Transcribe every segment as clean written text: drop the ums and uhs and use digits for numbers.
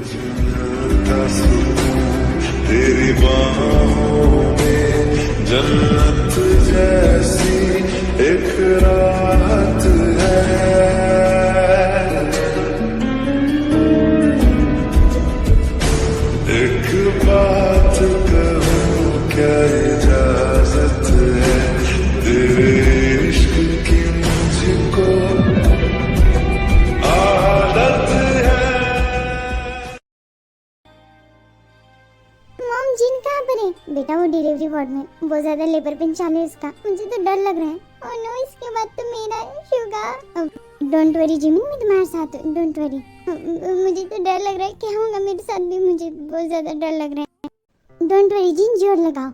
का सुकून तेरी बाहों में जन्नत जैसी एक राहत है। एक बात कहूँ क्या इजाजत है तेरे इश्क की मुझको आदत है। मॉम जिन कहाँ पर है? बेटा वो डिलीवरी वार्ड में, बहुत ज्यादा लेबर पेन चालू है इसका, मुझे तो डर लग रहा है। ओह नो, इसके बाद तो मेरा शुगा। डोंट वरी जिमिन, मैं तुम्हारे साथ हूँ, डोंट वरी। मुझे तो डर लग रहा है, क्या होगा मेरे साथ भी, मुझे बहुत ज्यादा डर लग रहा है। डोंट वरी जिन, जोर लगाओ।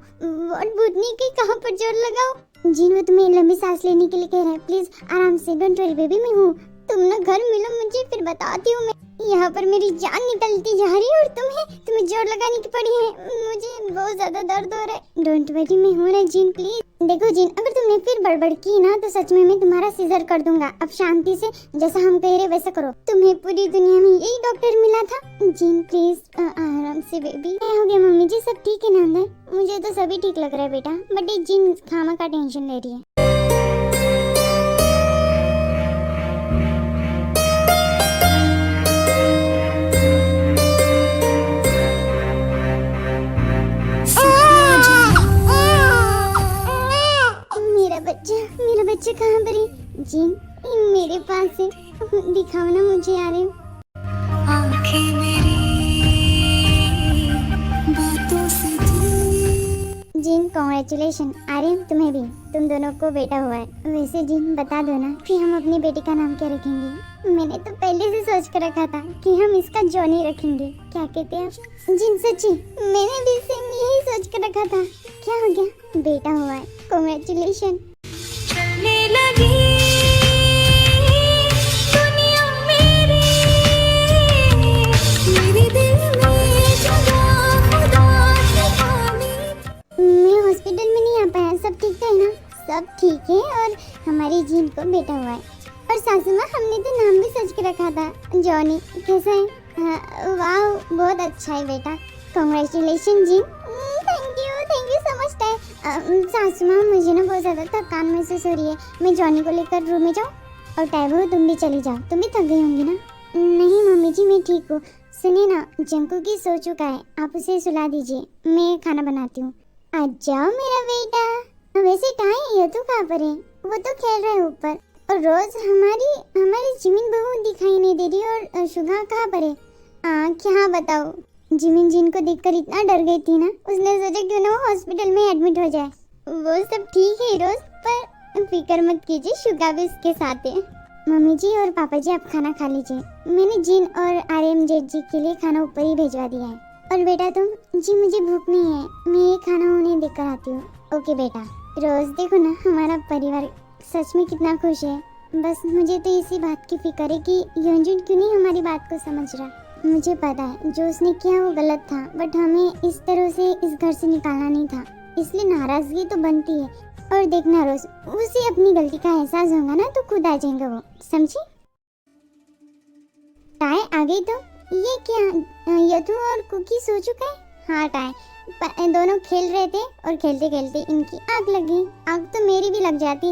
व्हाट भूतनी की, कहाँ पर जोर लगाओ? जिन वो तुम्हें लंबी सांस लेने के लिए कह रहा है, प्लीज आराम से। डोंट वरी बेबी, मैं हूँ। तुम ना घर मिलो मुझे, फिर बताती हूँ मैं। यहाँ पर मेरी जान निकलती जा रही है और तुम्हें जोर लगाने की पड़ी है। मुझे बहुत ज्यादा दर्द हो रहा है। डोंट वरी, मैं हूँ ना जिन, प्लीज। देखो जिन, अगर तुमने फिर बड़बड़ की ना तो सच में मैं तुम्हारा सीजर कर दूंगा। अब शांति से जैसा हम कह रहे वैसा करो। तुम्हें पूरी दुनिया में यही डॉक्टर मिला था। जिन प्लीज आराम से बेबी। क्या हो गया मम्मी जी, सब ठीक है ना अंदर? मुझे तो सभी ठीक लग रहा है बेटा, बट ये जिन खामा का टेंशन ले रही है। मेरा बच्चा कहाँ पर है? जिन मेरे पास है, दिखाओ ना मुझे। आ रहे हो? आंखें मेरी बातों से जिन कॉन्ग्रेचुलेशन आर्यन, तुम्हें भी, तुम दोनों को बेटा हुआ है। वैसे जिन बता दो ना कि हम अपनी बेटी का नाम क्या रखेंगे? मैंने तो पहले से सोच कर रखा था कि हम इसका जॉनी रखेंगे। क्या कहते हैं आप? जिन सच्ची, मैंने भी सेम यही सोच कर रखा था। क्या हो गया? बेटा हुआ है, कॉन्ग्रेचुलेशन। चलने लगी दुनिया मेरी, मेरे दिल में जगह खुदा ने पानी। मैं हॉस्पिटल में नहीं आ पाया, सब ठीक है ना? सब ठीक है, और हमारी जीन को बेटा हुआ है। और सासू माँ, हमने तो नाम भी सोच के रखा था, जॉनी। कैसा है? हाँ, वाह, बहुत अच्छा है बेटा, congratulation gene. Thank you so much time. सासू माँ, मुझे ना बहुत ज़्यादा थकान महसूस हो रही है, मैं जॉनी को लेकर रूम में जाऊँ? और टैबू, तुम भी चली जाओ, तुम भी थक गई होंगी ना? नहीं मम्मी जी, मैं ठीक हूँ। सुनिए ना, जंकू की सो चुका है, आप उसे सुला दीजिए, मैं खाना बनाती हूँ। आ जाओ मेरा बेटा। वैसे टाई, ये तो कहाँ पर है? वो तो खेल रहा है ऊपर। और रोज हमारी जिमिन बहू दिखाई नहीं दे रही। और शुगा कहाँ पर है? क्या बताओ, जिमिन जिन को देखकर इतना डर गई थी ना, उसने सोचा क्यों ना वो हॉस्पिटल में एडमिट हो जाए। वो सब ठीक है रोज, पर फिक्र मत कीजिए, शुगा भी उसके साथ है। मम्मी जी और पापा जी, आप खाना खा लीजिए। मैंने जिन और आर्यन जेठ जी के लिए खाना ऊपर ही भिजवा दिया है। और बेटा तुम? जी मुझे भूख नहीं है, मैं ये खाना उन्हें देकर आती हूँ। ओके बेटा। रोज देखो ना, हमारा परिवार सच में कितना खुश है। बस मुझे तो इसी बात की फिक्र है कि योंजुन क्यों नहीं हमारी बात को समझ रहा। मुझे पता है जो उसने किया वो गलत था, बट हमें इस तरह से इस घर से निकालना नहीं था, इसलिए नाराजगी तो बनती है। और देखना रोज, उसे अपनी गलती का एहसास होगा ना तो खुद आ जाएगा वो, समझी? टाई आ गई तो? ये क्या, यदु और कुकी सो चुका है? हाँ टाई, दोनों खेल रहे थे और खेलते खेलते इनकी आग लग गई। आग तो मेरी भी लग जाती,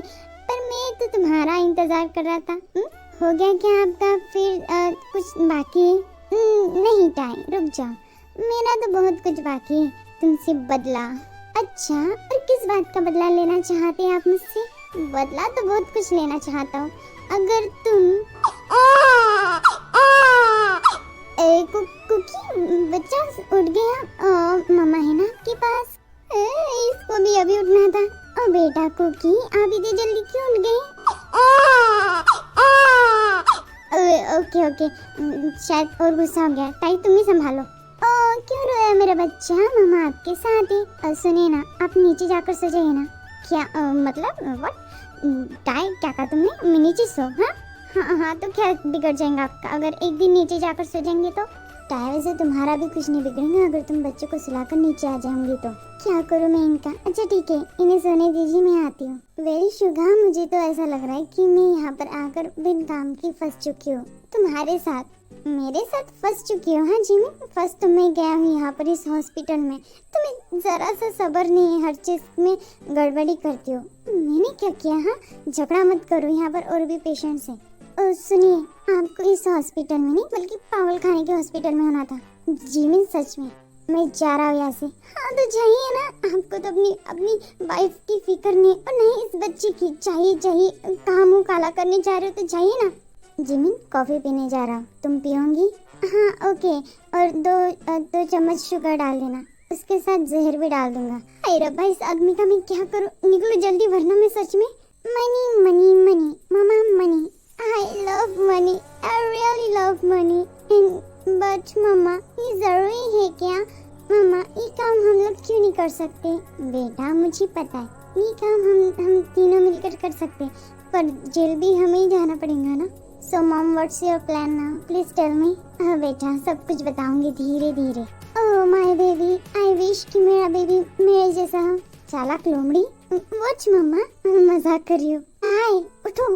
पर मैं तो तुम्हारा इंतजार कर रहा था। हो गया क्या आपका? फिर कुछ बाकी है? नहीं टाइम, रुक जाओ, मेरा तो बहुत कुछ बाकी है। तुमसे बदला? अच्छा, और किस बात का बदला लेना चाहते हैं आप मुझसे? बदला तो बहुत कुछ लेना चाहता हूँ। अगर तुम कुकी, बच्चा उठ गया? मम्मा है ना आपके पास? इसको भी अभी उठना था। और बेटा कुकी, आप इतनी जल्दी क्यों उठ गए? ओके ओके, शायद और गुस्सा हो गया। टाई तुम ही संभालो। क्यों रोया मेरा बच्चा? मामा आपके साथ है। सुनिए ना, आप नीचे जाकर सो जाइए ना। क्या मतलब व्हाट? टाई क्या कहा तुमने? मैं नीचे सो? हाँ हाँ हाँ, तो क्या बिगड़ जाएगा आपका अगर एक दिन नीचे जाकर सो जाएंगे तो? टायर से तुम्हारा भी कुछ नहीं बिगड़ेगा अगर तुम बच्चों को सुलाकर नीचे आ जाऊंगी तो। क्या करूँ मैं इनका? अच्छा ठीक है, इन्हें सोने दीजिए, मैं आती हूँ। वेरी शुगा, मुझे तो ऐसा लग रहा है कि मैं यहाँ पर आकर बिन काम की फंस चुकी हूँ। तुम्हारे साथ, मेरे साथ फंस चुकी हो? हाँ जिमी, फंस तो मैं गया हूँ यहाँ पर इस हॉस्पिटल में। तुम्हें जरा सा सब्र नहीं है, हर चीज में गड़बड़ी करती हो। मैंने क्या किया? हाँ झगड़ा मत करो, यहाँ पर और भी पेशेंट्स हैं। सुनिए, आपको इस हॉस्पिटल में नहीं बल्कि पागल खाने के हॉस्पिटल में होना था। जिमी सच में मैं जा रहा हूँ यहाँ से। हाँ तो जाइए ना, आपको तो अपनी वाइफ की फिक्र नहीं और नहीं इस बच्चे की। चाहिए कहाँ मुँह काला करने जा रहे हो तो जाइए ना। जिमिन कॉफी पीने जा रहा हूँ, तुम पियोगी? हाँ ओके, और दो चम्मच शुगर डाल देना, उसके साथ जहर भी डाल दूंगा। अरे रब्बा, इस आदमी का मैं क्या करूँ? निकलो जल्दी वरना मैं सच में। Money money money mama money, I love money, I really love money. But mama ये जरूरी है क्या? मम्मा ये काम हम लोग क्यों नहीं कर सकते? बेटा मुझे पता है ये काम हम तीनों मिलकर कर सकते, पर जेल भी हमें ही जाना पड़ेगा ना। So mom, what's your plan now? Please tell me. हाँ बेटा, सब कुछ बताऊंगी धीरे धीरे। Oh my baby, I wish कि मेरा बेबी मेरे जैसा हो। चालाक लोमड़ी। Watch मम्मा, मजाक कर रही हो। हाय उठो।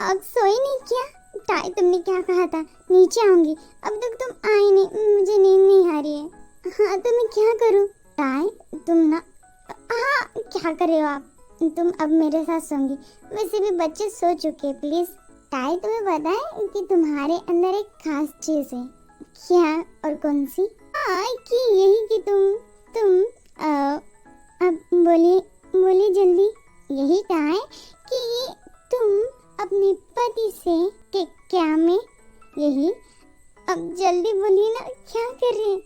आप सोई नहीं क्या? टाई, तुमने क्या कहा था नीचे आऊंगी? अब तक तुम आई नहीं, मुझे नींद नहीं आ रही है। हाँ तो मैं क्या करूँ? टाई तुम ना, हाँ क्या कर रहे हो आप? तुम अब मेरे साथ सोंगी। वैसे भी बच्चे सो चुके। प्लीज टाई, तुम्हें पता है कि तुम्हारे अंदर एक खास चीज है। क्या? और कौन सी? कि यही कि तुम अब बोलिए जल्दी। यही कहा है कि तुम अपने पति से क्या मैं यही? अब जल्दी बोलिए ना, क्या कर रही है?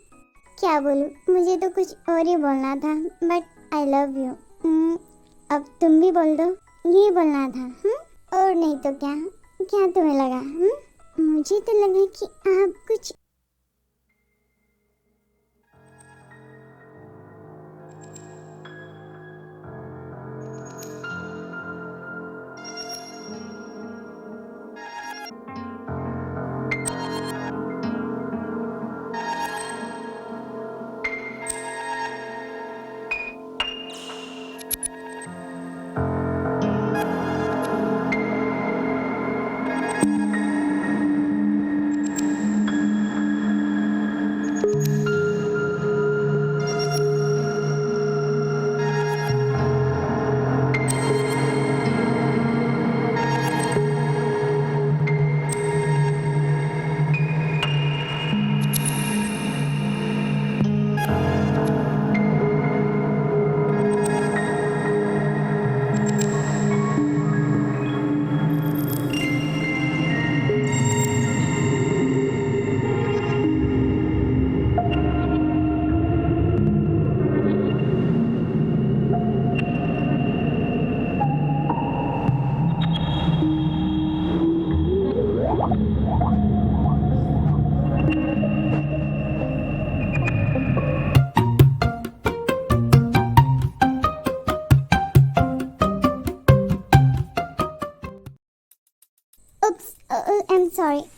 क्या बोलूं? मुझे तो कुछ और ही बोलना था, बट आई लव यू। अब तुम भी बोल दो, ये बोलना था। और नहीं तो क्या तुम्हें लगा? मुझे तो लगा कि आप कुछ।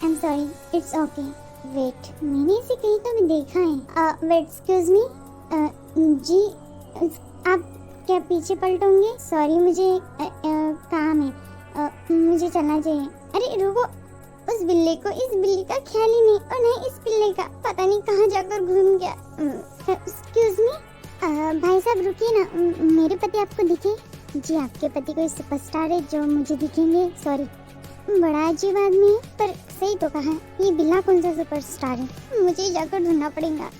I'm sorry, it's okay. Wait, मैंने इसे कहीं तो भी देखा है। Wait, excuse me. जी, आप क्या पीछे पलटोगे? सॉरी, मुझे काम है, मुझे चलना चाहिए। अरे रुको, उस बिल्ली को, इस बिल्ली का ख्याल ही नहीं, और नहीं इस बिल्ली का, पता नहीं कहाँ जाकर घूम गया। Excuse me. भाई साहब रुकिए ना, मेरे पति आपको दिखे? जी, आपके पति कोई सुपरस्टार है जो मुझे दिखेंगे? सॉरी, बड़ा अजीब आदमी है, पर सही तो कहा, ये बिल्ला कौन सा सुपरस्टार है? मुझे जाकर ढूंढना पड़ेगा।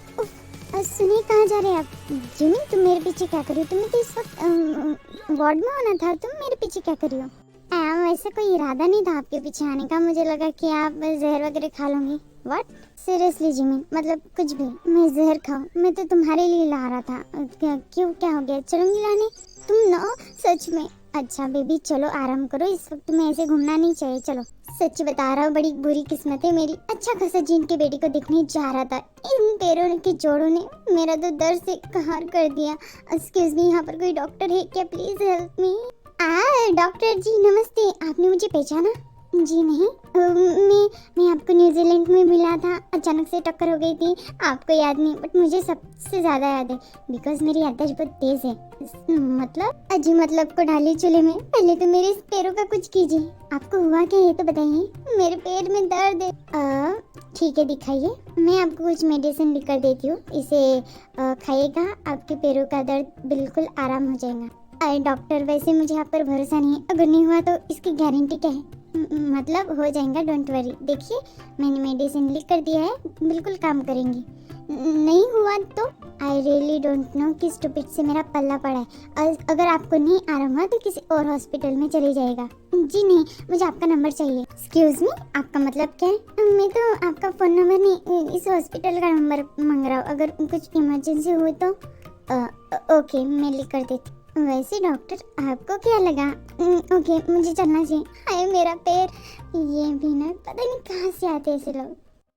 सुनिए, कहाँ जा रहे हैं आप? जिमी, तुम मेरे पीछे क्या कर रही हो? तुम्हें तो इस वक्त वार्ड में होना था, तुम मेरे पीछे क्या कर रही हो? वैसे कोई इरादा नहीं था आपके पीछे आने का, मुझे लगा कि आप जहर वगैरह खा लोगी। व्हाट? सीरियसली जिमी, मतलब कुछ भी, मैं जहर खाऊं? मैं तो तुम्हारे लिए ला रहा था। क्यों, क्या हो गया? चलूंगी लाने? तुम ना सच में। अच्छा बेबी, चलो आराम करो, इस वक्त तुम्हें ऐसे घूमना नहीं चाहिए। चलो, सच्ची बता रहा हूँ, बड़ी बुरी किस्मत है मेरी। अच्छा खासा जिन की बेटी को देखने जा रहा था, इन पैरों के जोड़ों ने मेरा तो दर्द से कहर कर दिया। एक्सक्यूज मी, यहाँ पर कोई डॉक्टर है क्या? Please help me. डॉक्टर जी नमस्ते, आपने मुझे पहचाना? जी नहीं, मैं आपको न्यूजीलैंड में मिला था, अचानक से टक्कर हो गई थी। आपको याद नहीं, बट मुझे सबसे ज़्यादा याद है बिकॉज मेरी याददाश्त बहुत तेज़ है। मतलब अजी मतलब को डाली चूल्हे में। पहले तो मेरे इस पैरों का कुछ कीजिए। आपको हुआ क्या ये तो बताइए। मेरे पैर में दर्द है। ठीक है दिखाइए, मैं आपको कुछ मेडिसिन लिख कर देती हूँ, इसे खाइएगा, आपके पैरों का दर्द बिल्कुल आराम हो जाएगा। अरे डॉक्टर, वैसे मुझे आप पर भरोसा नहीं है, अगर नहीं हुआ तो इसकी गारंटी क्या है? मतलब हो जाएगा, डोंट वरी। देखिए मैंने मेडिसिन लिख कर दिया है, बिल्कुल काम करेंगी। नहीं हुआ तो आई रियली डोंट नो किस स्टूपिड से मेरा पल्ला पड़ा है। और अगर आपको नहीं आराम हुआ तो किसी और हॉस्पिटल में चले जाएगा। जी नहीं, मुझे आपका नंबर चाहिए। एक्सक्यूज मी, आपका मतलब क्या है? मैं तो आपका फ़ोन नंबर नहीं, इस हॉस्पिटल का नंबर मांग रहा हूँ। अगर कुछ इमरजेंसी हुई तो ओके, मैं लिख कर देती। वैसे डॉक्टर आपको क्या लगा? ओके, मुझे चलना चाहिए। हाय मेरा पैर, ये भी ना पता नहीं कहाँ से आते ऐसे लोग।